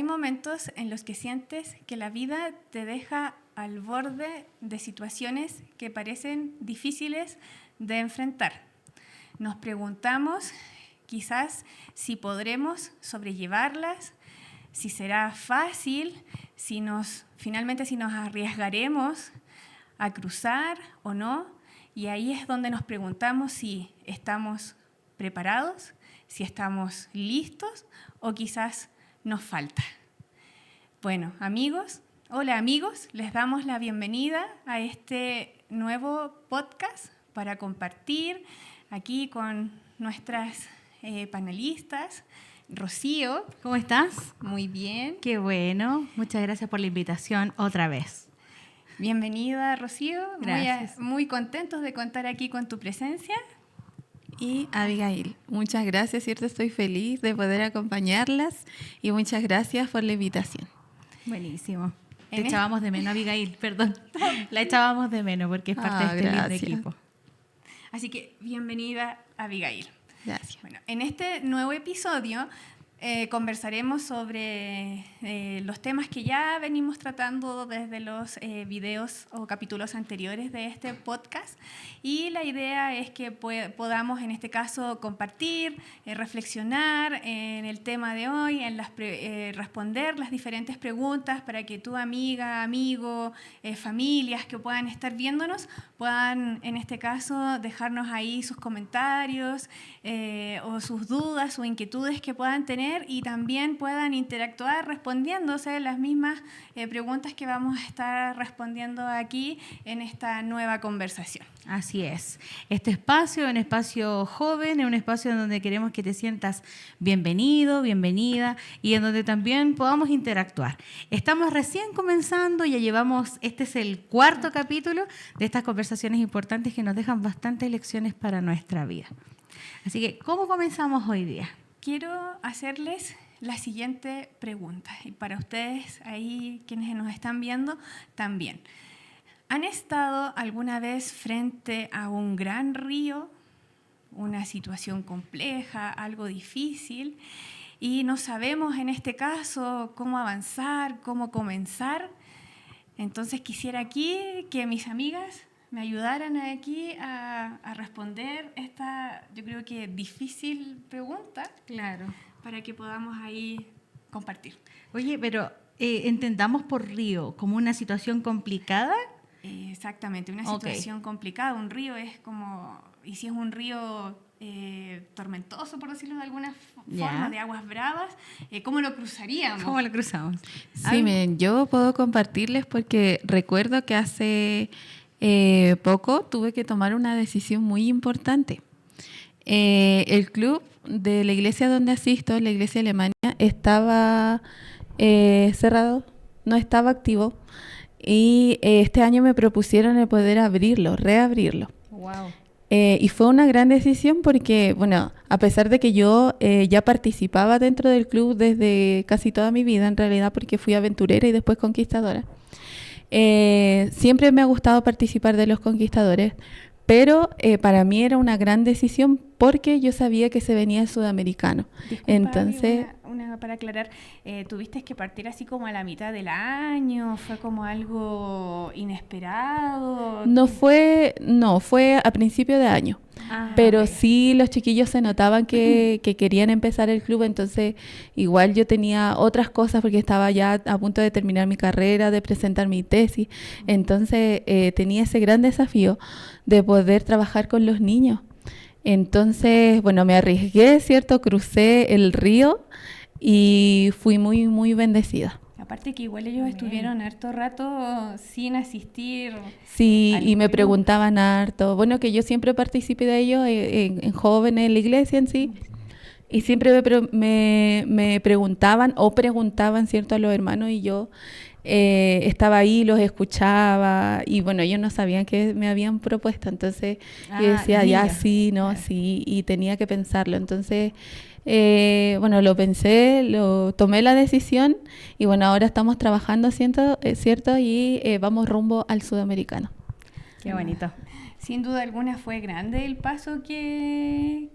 momentos en los que sientes que la vida te deja al borde de situaciones que parecen difíciles de enfrentar. Nos preguntamos quizás si podremos sobrellevarlas, si será fácil, finalmente si nos arriesgaremos a cruzar o no. Y ahí es donde nos preguntamos si estamos preparados, si estamos listos o quizás nos falta. Bueno, hola amigos, les damos la bienvenida a este nuevo podcast para compartir aquí con nuestras panelistas. Rocío, ¿cómo estás? Muy bien. Qué bueno, muchas gracias por la invitación otra vez. Bienvenida, Rocío. Gracias. Muy contentos de contar aquí con tu presencia. Y Abigail, muchas gracias, ¿cierto? Estoy feliz de poder acompañarlas y muchas gracias por la invitación. Buenísimo. Te echábamos de menos, Abigail, perdón. La echábamos de menos porque es parte de este lindo equipo. Así que bienvenida, Abigail. Gracias. Bueno, en este nuevo episodio conversaremos sobre los temas que ya venimos tratando desde los videos o capítulos anteriores de este podcast, y la idea es que podamos en este caso compartir, reflexionar en el tema de hoy, responder las diferentes preguntas para que tu amiga, amigo, familias que puedan estar viéndonos puedan en este caso dejarnos ahí sus comentarios o sus dudas o inquietudes que puedan tener, y también puedan interactuar respondiéndose las mismas preguntas que vamos a estar respondiendo aquí en esta nueva conversación. Así es. Este espacio es un espacio joven, es un espacio en donde queremos que te sientas bienvenido, bienvenida, y en donde también podamos interactuar. Estamos recién comenzando, este es el 4º capítulo de estas conversaciones importantes que nos dejan bastantes lecciones para nuestra vida. Así que, ¿cómo comenzamos hoy día? Quiero hacerles la siguiente pregunta, y para ustedes ahí, quienes nos están viendo, también. ¿Han estado alguna vez frente a un gran río, una situación compleja, algo difícil, y no sabemos en este caso cómo avanzar, cómo comenzar? Entonces quisiera aquí que mis amigas me ayudaran aquí a responder esta, yo creo que difícil pregunta. Claro. Para que podamos ahí compartir. Oye, pero entendamos por río como una situación complicada. Exactamente, una situación complicada. Un río es como, y si es un río tormentoso, por decirlo de alguna forma, de aguas bravas, ¿cómo lo cruzaríamos? ¿Cómo lo cruzamos? Sí, miren, yo puedo compartirles porque recuerdo que hace poco tuve que tomar una decisión muy importante. El club de la iglesia donde asisto, la iglesia Alemania, estaba cerrado, no estaba activo, y este año me propusieron el poder reabrirlo. Wow. Y fue una gran decisión porque, bueno, a pesar de que yo ya participaba dentro del club desde casi toda mi vida, en realidad, porque fui aventurera y después conquistadora, siempre me ha gustado participar de los conquistadores, pero para mí era una gran decisión porque yo sabía que se venía el sudamericano. Disculpa, entonces, para aclarar, ¿tuviste que partir así como a la mitad del año? ¿Fue como algo inesperado? No, fue a principio de año. Pero sí, los chiquillos se notaban que querían empezar el club, entonces igual yo tenía otras cosas porque estaba ya a punto de terminar mi carrera, de presentar mi tesis, entonces tenía ese gran desafío de poder trabajar con los niños. Entonces, bueno, me arriesgué, ¿cierto? Crucé el río y fui muy, muy bendecida. Aparte que igual ellos estuvieron harto rato sin asistir. Sí, y me preguntaban harto. Bueno, que yo siempre participé de ellos en jóvenes, en la iglesia en sí. Y siempre me preguntaban, ¿cierto?, a los hermanos, y yo estaba ahí, los escuchaba, y bueno, ellos no sabían qué me habían propuesto. Entonces yo decía, sí, y tenía que pensarlo. Entonces, bueno, lo pensé, tomé la decisión, y bueno, ahora estamos trabajando, ¿cierto? Y vamos rumbo al sudamericano. Qué bonito. Sin duda alguna fue grande el paso que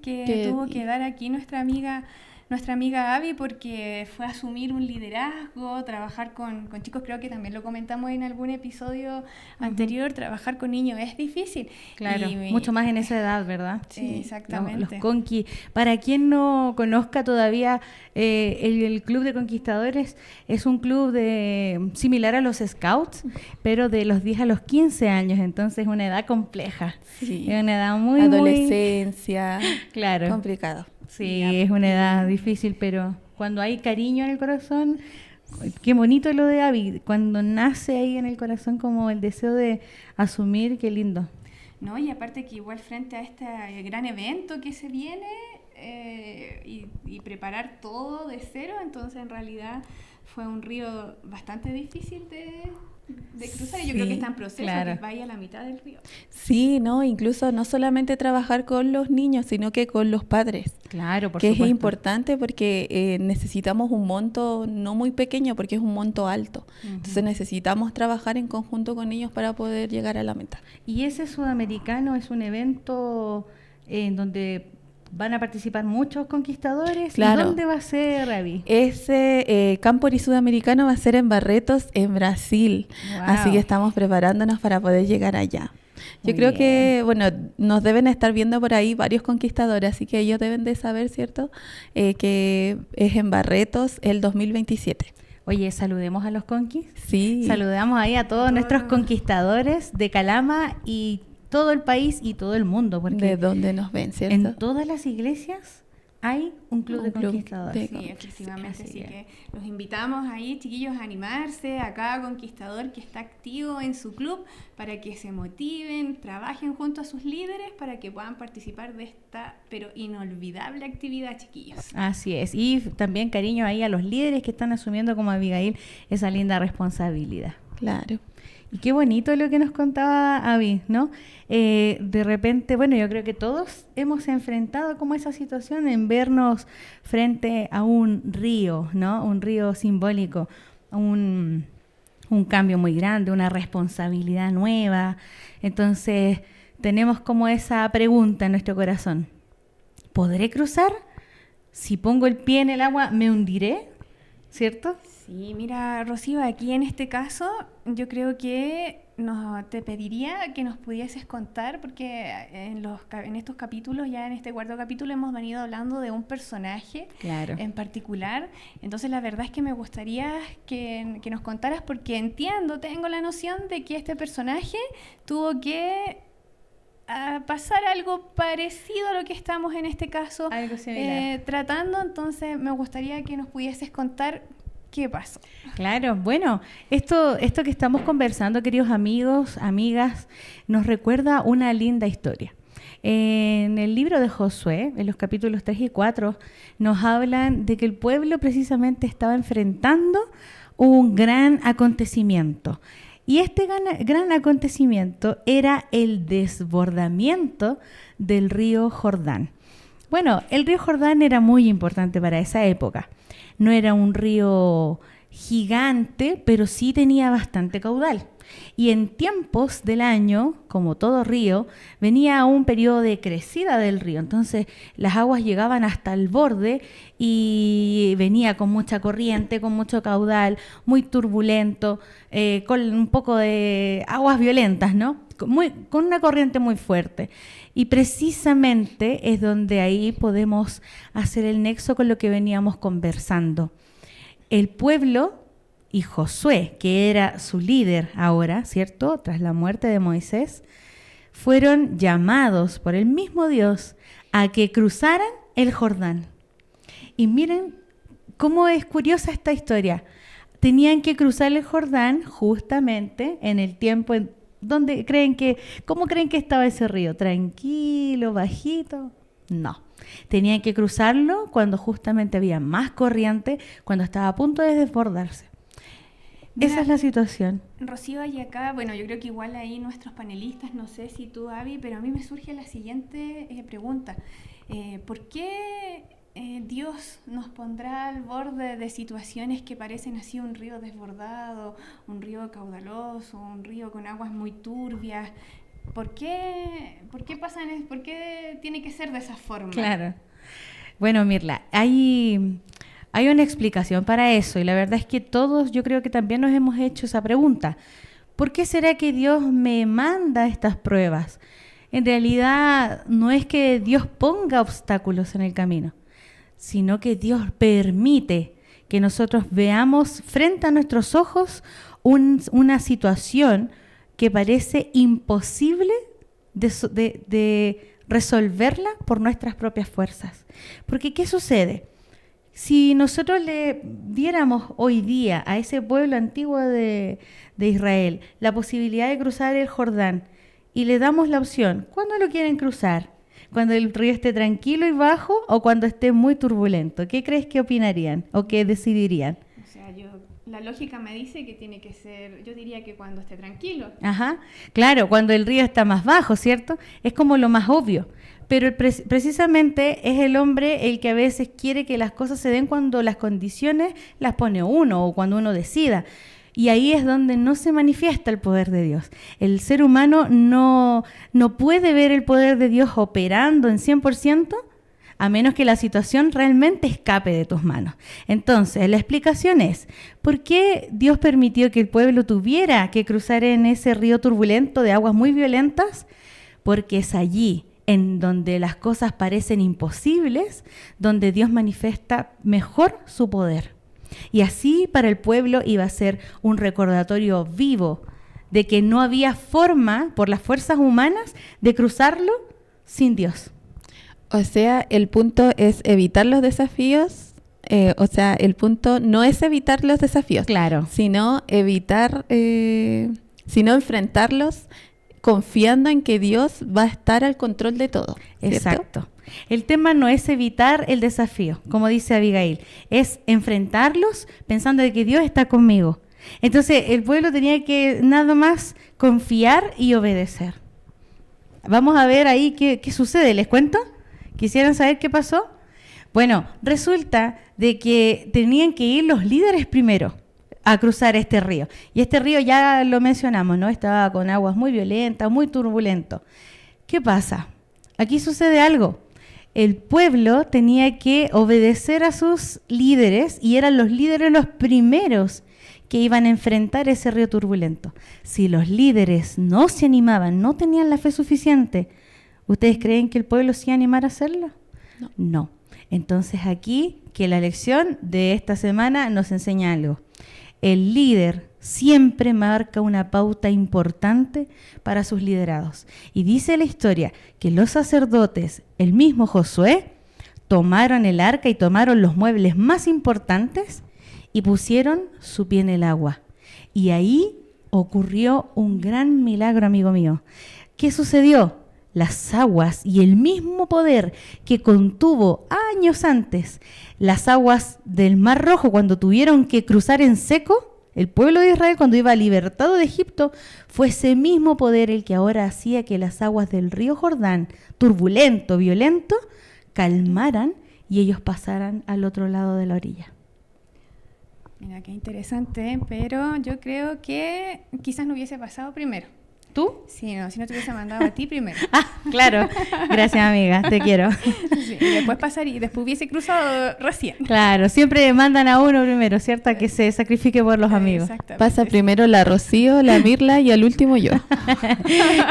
tuvo que dar aquí nuestra amiga nuestra amiga Abby porque fue a asumir un liderazgo, trabajar con chicos, creo que también lo comentamos en algún episodio anterior, trabajar con niños es difícil. Claro, mucho más en esa edad, ¿verdad? Sí, exactamente. Los conquis. Para quien no conozca todavía, el Club de Conquistadores es un club similar a los Scouts, pero de los 10 a los 15 años, entonces es una edad compleja. Sí. Es una edad muy... Adolescencia. Claro. Complicado. Sí, es una edad difícil, pero cuando hay cariño en el corazón, qué bonito lo de Abby, cuando nace ahí en el corazón como el deseo de asumir, qué lindo. No, y aparte que igual frente a este gran evento que se viene y preparar todo de cero, entonces en realidad fue un río bastante difícil de cruzar, y yo creo que está en proceso, que vaya a la mitad del río. Sí, no, incluso no solamente trabajar con los niños, sino que con los padres. Claro, por que supuesto. Es importante porque necesitamos un monto no muy pequeño, porque es un monto alto. Entonces necesitamos trabajar en conjunto con ellos para poder llegar a la meta. Y ese sudamericano es un evento en donde van a participar muchos conquistadores. Claro. ¿Y dónde va a ser, Abby? Ese Campori Sudamericano va a ser en Barretos, en Brasil. Wow. Así que estamos preparándonos para poder llegar allá. Yo creo que, bueno, nos deben estar viendo por ahí varios conquistadores, así que ellos deben de saber, ¿cierto? Que es en Barretos el 2027. Oye, saludemos a los conquis. Sí. Saludamos ahí a todos nuestros conquistadores de Calama y todo el país y todo el mundo. Porque de donde nos ven, ¿cierto? En todas las iglesias hay un club de conquistadores. Sí, efectivamente. Así que los invitamos ahí, chiquillos, a animarse, a cada conquistador que está activo en su club, para que se motiven, trabajen junto a sus líderes para que puedan participar de esta, pero inolvidable actividad, chiquillos. Así es. Y también cariño ahí a los líderes que están asumiendo como Abigail esa linda responsabilidad. Claro. Y qué bonito lo que nos contaba Abby, ¿no? De repente, bueno, yo creo que todos hemos enfrentado como esa situación en vernos frente a un río, ¿no? Un río simbólico, un cambio muy grande, una responsabilidad nueva. Entonces, tenemos como esa pregunta en nuestro corazón. ¿Podré cruzar? Si pongo el pie en el agua, ¿me hundiré? ¿Cierto? Sí, mira, Rocío, aquí en este caso yo creo que te pediría que nos pudieses contar, porque en estos capítulos, ya en este cuarto capítulo, hemos venido hablando de un personaje en particular. Entonces la verdad es que me gustaría que nos contaras, porque tengo la noción de que este personaje tuvo que pasar algo parecido a lo que estamos en este caso tratando. Entonces me gustaría que nos pudieses contar qué pasó. Claro, bueno, esto que estamos conversando, queridos amigos, amigas, nos recuerda una linda historia. En el libro de Josué, en los capítulos 3 y 4, nos hablan de que el pueblo precisamente estaba enfrentando un gran acontecimiento. Y este gran acontecimiento era el desbordamiento del río Jordán. Bueno, el río Jordán era muy importante para esa época. No era un río gigante, pero sí tenía bastante caudal. Y en tiempos del año, como todo río, venía un periodo de crecida del río. Entonces las aguas llegaban hasta el borde y venía con mucha corriente, con mucho caudal, muy turbulento, con un poco de aguas violentas, ¿no? Con una corriente muy fuerte. Y precisamente es donde ahí podemos hacer el nexo con lo que veníamos conversando. El pueblo y Josué, que era su líder ahora, ¿cierto? Tras la muerte de Moisés, fueron llamados por el mismo Dios a que cruzaran el Jordán. Y miren cómo es curiosa esta historia. Tenían que cruzar el Jordán justamente en el tiempo ¿cómo creen que estaba ese río? ¿Tranquilo, bajito? No. Tenían que cruzarlo cuando justamente había más corriente, cuando estaba a punto de desbordarse. Esa es la situación. Rocío, y acá, bueno, yo creo que igual ahí nuestros panelistas, no sé si tú, Abby, pero a mí me surge la siguiente pregunta. ¿Por qué Dios nos pondrá al borde de situaciones que parecen así un río desbordado, un río caudaloso, un río con aguas muy turbias? ¿Por qué tiene que ser de esa forma? Claro. Bueno, Mirla, hay una explicación para eso y la verdad es que todos yo creo que también nos hemos hecho esa pregunta. ¿Por qué será que Dios me manda estas pruebas? En realidad no es que Dios ponga obstáculos en el camino, sino que Dios permite que nosotros veamos frente a nuestros ojos una situación que parece imposible de resolverla por nuestras propias fuerzas. Porque ¿qué sucede? Si nosotros le diéramos hoy día a ese pueblo antiguo de Israel la posibilidad de cruzar el Jordán y le damos la opción, ¿cuándo lo quieren cruzar? ¿Cuando el río esté tranquilo y bajo o cuando esté muy turbulento? ¿Qué crees que opinarían o qué decidirían? O sea, la lógica me dice que tiene que ser, yo diría que cuando esté tranquilo. Ajá, claro, cuando el río está más bajo, ¿cierto? Es como lo más obvio. Pero precisamente es el hombre el que a veces quiere que las cosas se den cuando las condiciones las pone uno o cuando uno decida. Y ahí es donde no se manifiesta el poder de Dios. El ser humano no puede ver el poder de Dios operando en 100% a menos que la situación realmente escape de tus manos. Entonces, la explicación es, ¿por qué Dios permitió que el pueblo tuviera que cruzar en ese río turbulento de aguas muy violentas? Porque es allí en donde las cosas parecen imposibles, donde Dios manifiesta mejor su poder. Y así para el pueblo iba a ser un recordatorio vivo de que no había forma, por las fuerzas humanas, de cruzarlo sin Dios. O sea, el punto es evitar los desafíos, el punto no es evitar los desafíos, Claro. sino enfrentarlos confiando en que Dios va a estar al control de todo, ¿cierto? Exacto. El tema no es evitar el desafío, como dice Abigail, es enfrentarlos pensando de que Dios está conmigo. Entonces, el pueblo tenía que nada más confiar y obedecer. Vamos a ver ahí qué sucede, ¿les cuento? ¿Quisieran saber qué pasó? Bueno, resulta de que tenían que ir los líderes primero a cruzar este río. Y este río ya lo mencionamos, ¿no? Estaba con aguas muy violentas, muy turbulento. ¿Qué pasa? Aquí sucede algo. El pueblo tenía que obedecer a sus líderes y eran los líderes los primeros que iban a enfrentar ese río turbulento. Si los líderes no se animaban, no tenían la fe suficiente, ¿ustedes creen que el pueblo se iba a animar a hacerlo? No. Entonces aquí que la lección de esta semana nos enseña algo. El líder siempre marca una pauta importante para sus liderados. Y dice la historia que los sacerdotes, el mismo Josué, tomaron el arca y tomaron los muebles más importantes y pusieron su pie en el agua. Y ahí ocurrió un gran milagro, amigo mío. ¿Qué sucedió? Las aguas y el mismo poder que contuvo años antes las aguas del Mar Rojo cuando tuvieron que cruzar en seco, el pueblo de Israel cuando iba libertado de Egipto, fue ese mismo poder el que ahora hacía que las aguas del río Jordán, turbulento, violento, calmaran y ellos pasaran al otro lado de la orilla. Mira, qué interesante, pero yo creo que quizás no hubiese pasado primero. ¿Tú? Sí, no, si no te hubiese mandado a ti primero. Ah, claro. Gracias, amiga. Te quiero. Sí, y después pasaría, y después hubiese cruzado recién. Claro, siempre mandan a uno primero, ¿cierto? A que se sacrifique por los amigos. Exactamente. Pasa primero la Rocío, la Mirla y al último yo.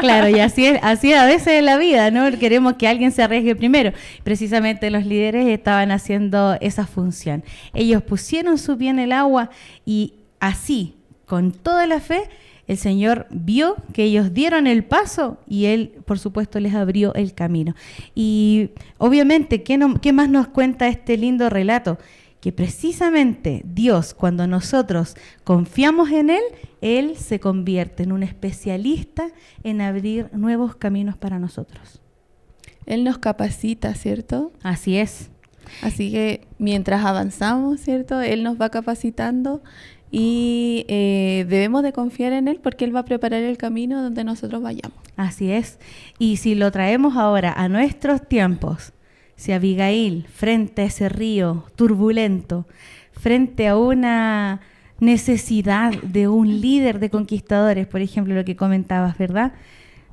Claro, y así es a veces en la vida, ¿no? Queremos que alguien se arriesgue primero. Precisamente los líderes estaban haciendo esa función. Ellos pusieron su pie en el agua y así, con toda la fe, el Señor vio que ellos dieron el paso y Él, por supuesto, les abrió el camino. Y obviamente, ¿qué más nos cuenta este lindo relato? Que precisamente Dios, cuando nosotros confiamos en Él, Él se convierte en un especialista en abrir nuevos caminos para nosotros. Él nos capacita, ¿cierto? Así es. Así que mientras avanzamos, ¿cierto? Él nos va capacitando y debemos de confiar en Él porque Él va a preparar el camino donde nosotros vayamos. Así es. Y si lo traemos ahora a nuestros tiempos, si Abigail, frente a ese río turbulento, frente a una necesidad de un líder de conquistadores, por ejemplo, lo que comentabas, ¿verdad?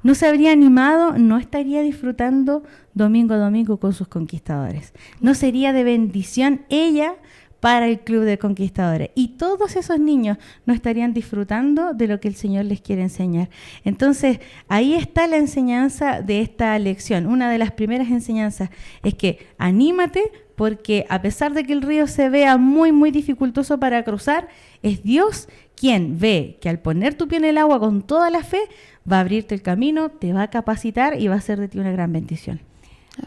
no se habría animado, no estaría disfrutando domingo a domingo con sus conquistadores. No sería de bendición ella para el club de conquistadores. Y todos esos niños no estarían disfrutando de lo que el Señor les quiere enseñar. Entonces, ahí está la enseñanza de esta lección. Una de las primeras enseñanzas es que anímate, porque a pesar de que el río se vea muy, muy dificultoso para cruzar, es Dios quien ve que al poner tu pie en el agua con toda la fe, va a abrirte el camino, te va a capacitar y va a hacer de ti una gran bendición.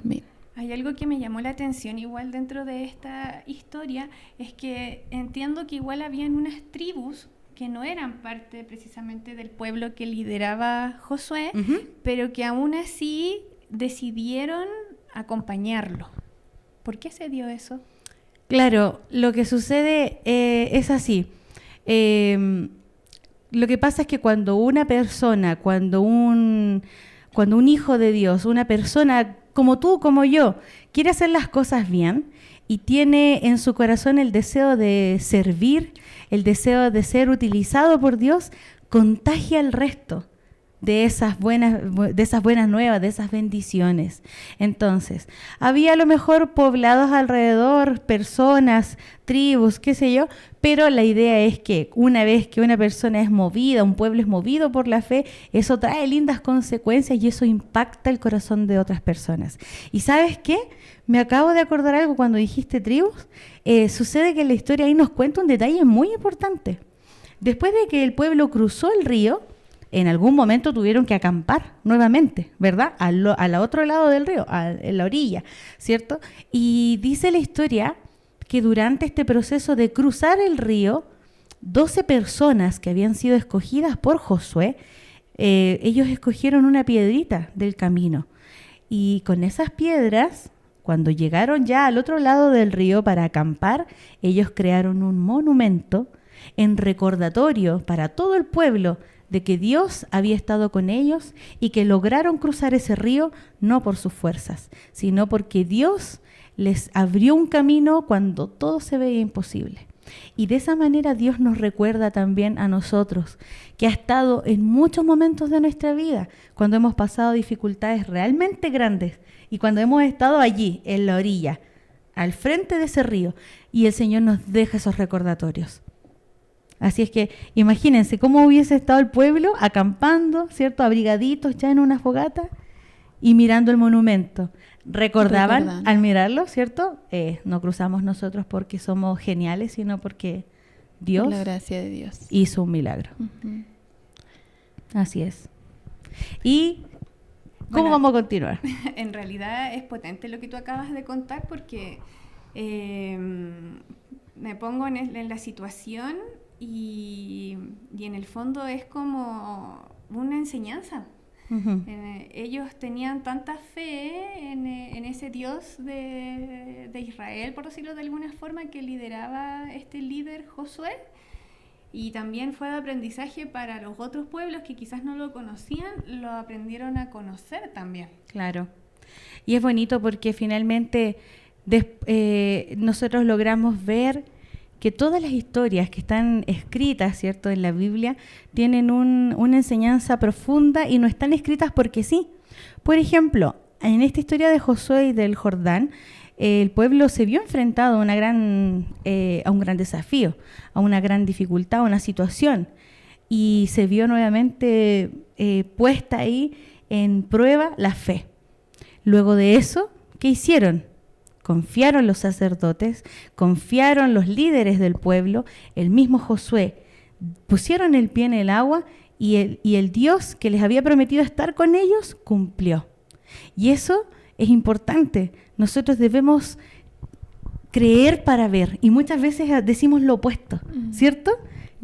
Amén. Hay algo que me llamó la atención igual dentro de esta historia, es que entiendo que igual habían unas tribus que no eran parte precisamente del pueblo que lideraba Josué, pero que aún así decidieron acompañarlo. ¿Por qué se dio eso? Claro, lo que sucede es así. Lo que pasa es que cuando una persona, cuando un hijo de Dios, una persona como tú, como yo, quiere hacer las cosas bien y tiene en su corazón el deseo de servir, el deseo de ser utilizado por Dios, contagia al resto de esas buenas nuevas, de esas bendiciones. Entonces, había a lo mejor poblados alrededor, personas, tribus, qué sé yo, pero la idea es que una vez que una persona es movida, un pueblo es movido por la fe, eso trae lindas consecuencias y eso impacta el corazón de otras personas. ¿Y sabes qué? Me acabo de acordar algo cuando dijiste tribus. Sucede que en la historia ahí nos cuenta un detalle muy importante. Después de que el pueblo cruzó el río, en algún momento tuvieron que acampar nuevamente, ¿verdad? Al otro lado del río, en la orilla, ¿cierto? Y dice la historia que durante este proceso de cruzar el río, 12 personas que habían sido escogidas por Josué, ellos escogieron una piedrita del camino. Y con esas piedras, cuando llegaron ya al otro lado del río para acampar, ellos crearon un monumento en recordatorio para todo el pueblo de que Dios había estado con ellos y que lograron cruzar ese río no por sus fuerzas, sino porque Dios les abrió un camino cuando todo se veía imposible. Y de esa manera Dios nos recuerda también a nosotros que ha estado en muchos momentos de nuestra vida, cuando hemos pasado dificultades realmente grandes y cuando hemos estado allí, en la orilla, al frente de ese río, y el Señor nos deja esos recordatorios. Así es que imagínense cómo hubiese estado el pueblo acampando, ¿cierto? Abrigaditos ya en una fogata y mirando el monumento. Recordaban al mirarlo, ¿cierto? No cruzamos nosotros porque somos geniales, sino porque Dios, la gracia de Dios, hizo un milagro. Así es. ¿Y cómo vamos a continuar? En realidad es potente lo que tú acabas de contar porque me pongo en la situación y en el fondo es como una enseñanza. Ellos tenían tanta fe en ese Dios de Israel, por decirlo de alguna forma, que lideraba este líder Josué, y también fue de aprendizaje para los otros pueblos que quizás no lo conocían, lo aprendieron a conocer también. Claro. Y es bonito porque finalmente nosotros logramos ver que todas las historias que están escritas, ¿cierto?, en la Biblia, tienen una enseñanza profunda y no están escritas porque sí. Por ejemplo, en esta historia de Josué y del Jordán, el pueblo se vio enfrentado a un gran desafío, a una gran dificultad, a una situación, y se vio nuevamente puesta ahí en prueba la fe. Luego de eso, ¿qué hicieron? Confiaron los sacerdotes, confiaron los líderes del pueblo, el mismo Josué, pusieron el pie en el agua y el Dios que les había prometido estar con ellos cumplió. Y eso es importante. Nosotros debemos creer para ver y muchas veces decimos lo opuesto, ¿cierto?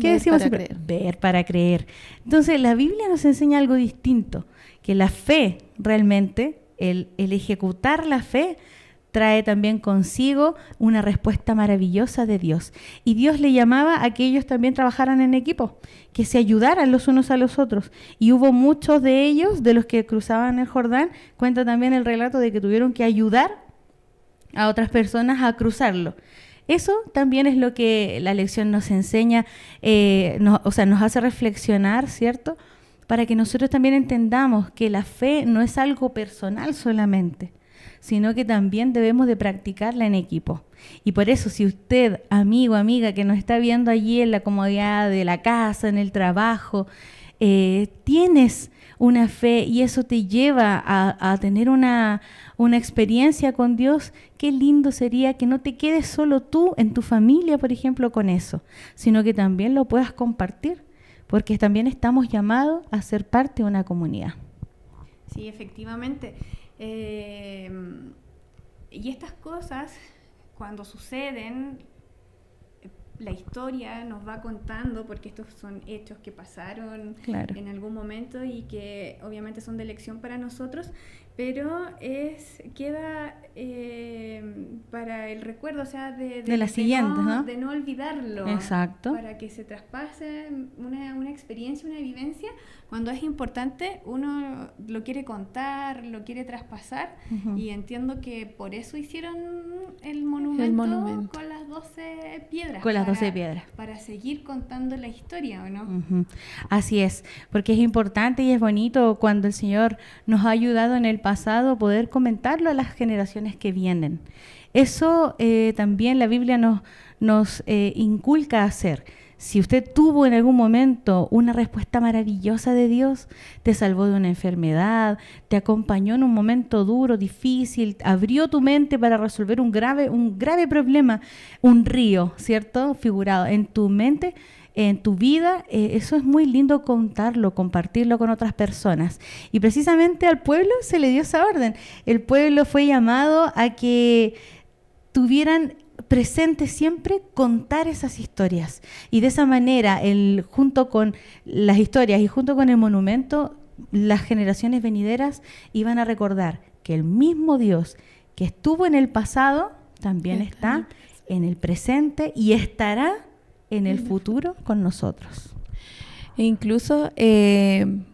¿Qué ver decimos para siempre? creer. Ver para creer. Entonces la Biblia nos enseña algo distinto, que la fe realmente, el ejecutar la fe, trae también consigo una respuesta maravillosa de Dios. Y Dios le llamaba a que ellos también trabajaran en equipo, que se ayudaran los unos a los otros. Y hubo muchos de ellos, de los que cruzaban el Jordán, cuenta también el relato de que tuvieron que ayudar a otras personas a cruzarlo. Eso también es lo que la lección nos enseña, nos hace reflexionar, ¿cierto? para que nosotros también entendamos que la fe no es algo personal solamente, sino que también debemos de practicarla en equipo. Y por eso, si usted, amigo, amiga, que nos está viendo allí en la comodidad de la casa, en el trabajo, tienes una fe y eso te lleva a tener una experiencia con Dios, qué lindo sería que no te quedes solo tú en tu familia, por ejemplo, con eso, sino que también lo puedas compartir, porque también estamos llamados a ser parte de una comunidad. Sí, efectivamente. Y estas cosas, cuando suceden, la historia nos va contando, porque estos son hechos que pasaron en algún momento y que obviamente son de lección para nosotros, pero queda para el recuerdo, o sea, de las siguientes, ¿no? De no olvidarlo. Exacto. Para que se traspase una experiencia, una vivencia. Cuando es importante, uno lo quiere contar, lo quiere traspasar, y entiendo que por eso hicieron el monumento con las 12 piedras. Con las 12 piedras. Para seguir contando la historia, ¿o no? Así es, porque es importante y es bonito cuando el Señor nos ha ayudado en el pasado poder comentarlo a las generaciones que vienen. Eso también la Biblia nos inculca a hacer. Si usted tuvo en algún momento una respuesta maravillosa de Dios, te salvó de una enfermedad, te acompañó en un momento duro, difícil, abrió tu mente para resolver un grave problema, un río, ¿cierto? Figurado en tu mente, en tu vida, eso es muy lindo contarlo, compartirlo con otras personas. Y precisamente al pueblo se le dio esa orden. El pueblo fue llamado a que tuvieran presente siempre contar esas historias, y de esa manera, junto con las historias y junto con el monumento, las generaciones venideras iban a recordar que el mismo Dios que estuvo en el pasado también está en el presente y estará en el futuro con nosotros. E incluso,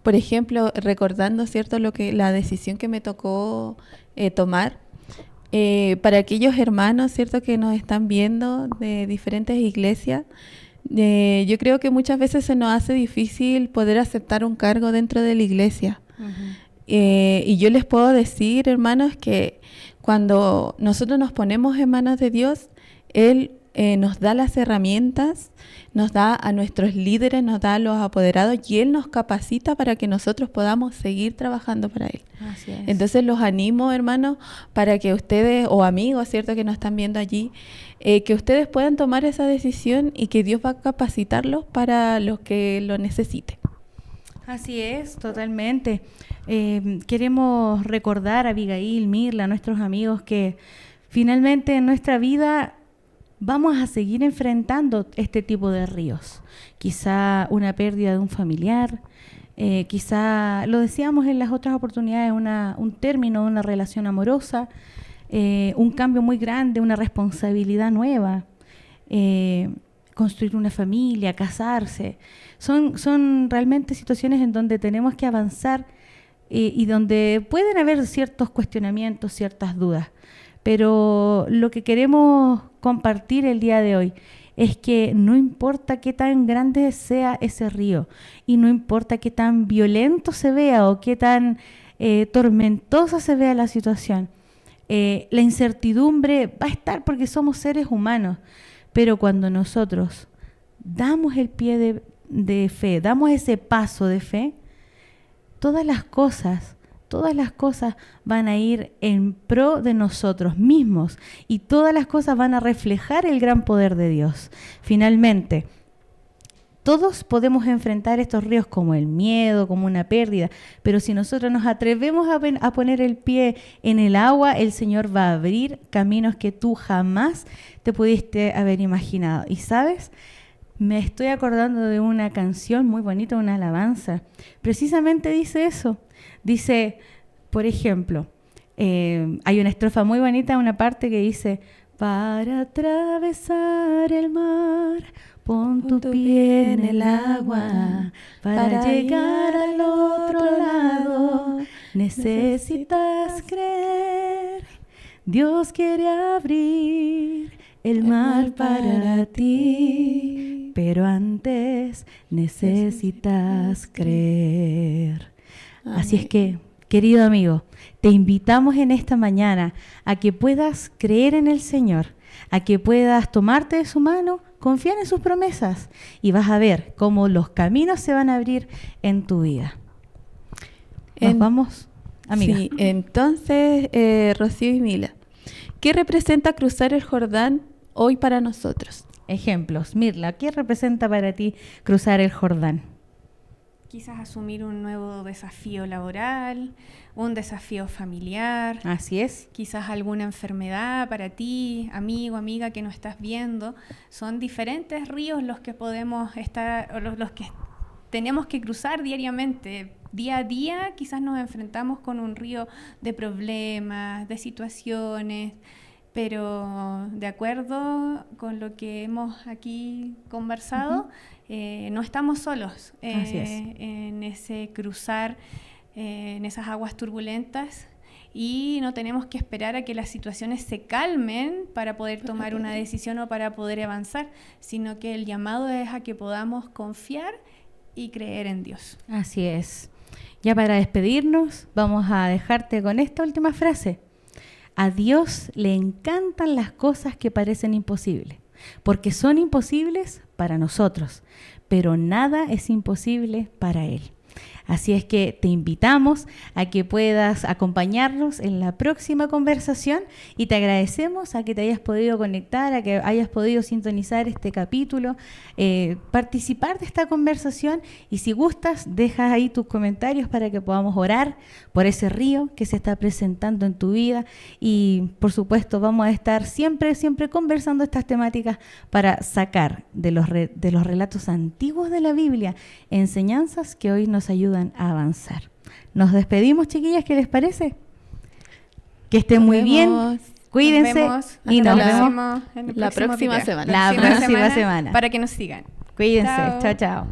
por ejemplo, recordando, ¿cierto?, la decisión que me tocó tomar. Para aquellos hermanos, ¿cierto?, que nos están viendo de diferentes iglesias, yo creo que muchas veces se nos hace difícil poder aceptar un cargo dentro de la iglesia. Y yo les puedo decir, hermanos, que cuando nosotros nos ponemos en manos de Dios, Él nos da las herramientas, nos da a nuestros líderes, nos da a los apoderados, y Él nos capacita para que nosotros podamos seguir trabajando para Él. Así es. Entonces los animo, hermanos, para que ustedes, o amigos, ¿cierto?, que nos están viendo allí, que ustedes puedan tomar esa decisión y que Dios va a capacitarlos para los que lo necesiten. Así es, totalmente. Queremos recordar a Abigail, Mirla, a nuestros amigos, que finalmente en nuestra vida vamos a seguir enfrentando este tipo de ríos. Quizá una pérdida de un familiar, quizá, lo decíamos en las otras oportunidades, un término de una relación amorosa, un cambio muy grande, una responsabilidad nueva, construir una familia, casarse. Son realmente situaciones en donde tenemos que avanzar y donde pueden haber ciertos cuestionamientos, ciertas dudas. Pero lo que queremos compartir el día de hoy es que no importa qué tan grande sea ese río y no importa qué tan violento se vea o qué tan tormentosa se vea la situación, la incertidumbre va a estar porque somos seres humanos, pero cuando nosotros damos el pie de fe, damos ese paso de fe, todas las cosas van a ir en pro de nosotros mismos y todas las cosas van a reflejar el gran poder de Dios. Finalmente, todos podemos enfrentar estos ríos como el miedo, como una pérdida, pero si nosotros nos atrevemos a poner el pie en el agua, el Señor va a abrir caminos que tú jamás te pudiste haber imaginado. Y ¿sabes? Me estoy acordando de una canción muy bonita, una alabanza. Precisamente dice eso. Dice, por ejemplo, hay una estrofa muy bonita, una parte que dice: para atravesar el mar, pon tu pie en el agua. Para llegar al otro lado, necesitas creer. Dios quiere abrir el mar para ti. pero antes necesitas creer. Así es que, querido amigo, te invitamos en esta mañana a que puedas creer en el Señor, a que puedas tomarte de su mano, confiar en sus promesas y vas a ver cómo los caminos se van a abrir en tu vida. Nos vamos, amiga. Sí, entonces, Rocío y Mila, ¿qué representa cruzar el Jordán hoy para nosotros? Ejemplos. Mirla, ¿qué representa para ti cruzar el Jordán? Quizás asumir un nuevo desafío laboral, un desafío familiar. Así es. Quizás alguna enfermedad para ti, amigo, amiga que no estás viendo. Son diferentes ríos los que podemos estar, o los que tenemos que cruzar diariamente. Día a día quizás nos enfrentamos con un río de problemas, de situaciones, pero de acuerdo con lo que hemos aquí conversado, no estamos solos en ese cruzar, en esas aguas turbulentas, y no tenemos que esperar a que las situaciones se calmen para poder tomar una decisión o para poder avanzar, sino que el llamado es a que podamos confiar y creer en Dios. Así es. Ya para despedirnos, vamos a dejarte con esta última frase. A Dios le encantan las cosas que parecen imposibles, porque son imposibles para nosotros, pero nada es imposible para Él. Así es que te invitamos a que puedas acompañarnos en la próxima conversación y te agradecemos a que te hayas podido conectar, a que hayas podido sintonizar este capítulo, participar de esta conversación, y si gustas, deja ahí tus comentarios para que podamos orar por ese río que se está presentando en tu vida, y por supuesto vamos a estar siempre conversando estas temáticas para sacar de los relatos antiguos de la Biblia enseñanzas que hoy nos ayudan a avanzar. Nos despedimos, chiquillas, ¿qué les parece? Que estén muy bien, cuídense y nos vemos en el la próxima video. semana. La próxima semana. Para que nos sigan. Cuídense, Chao. chao, chao.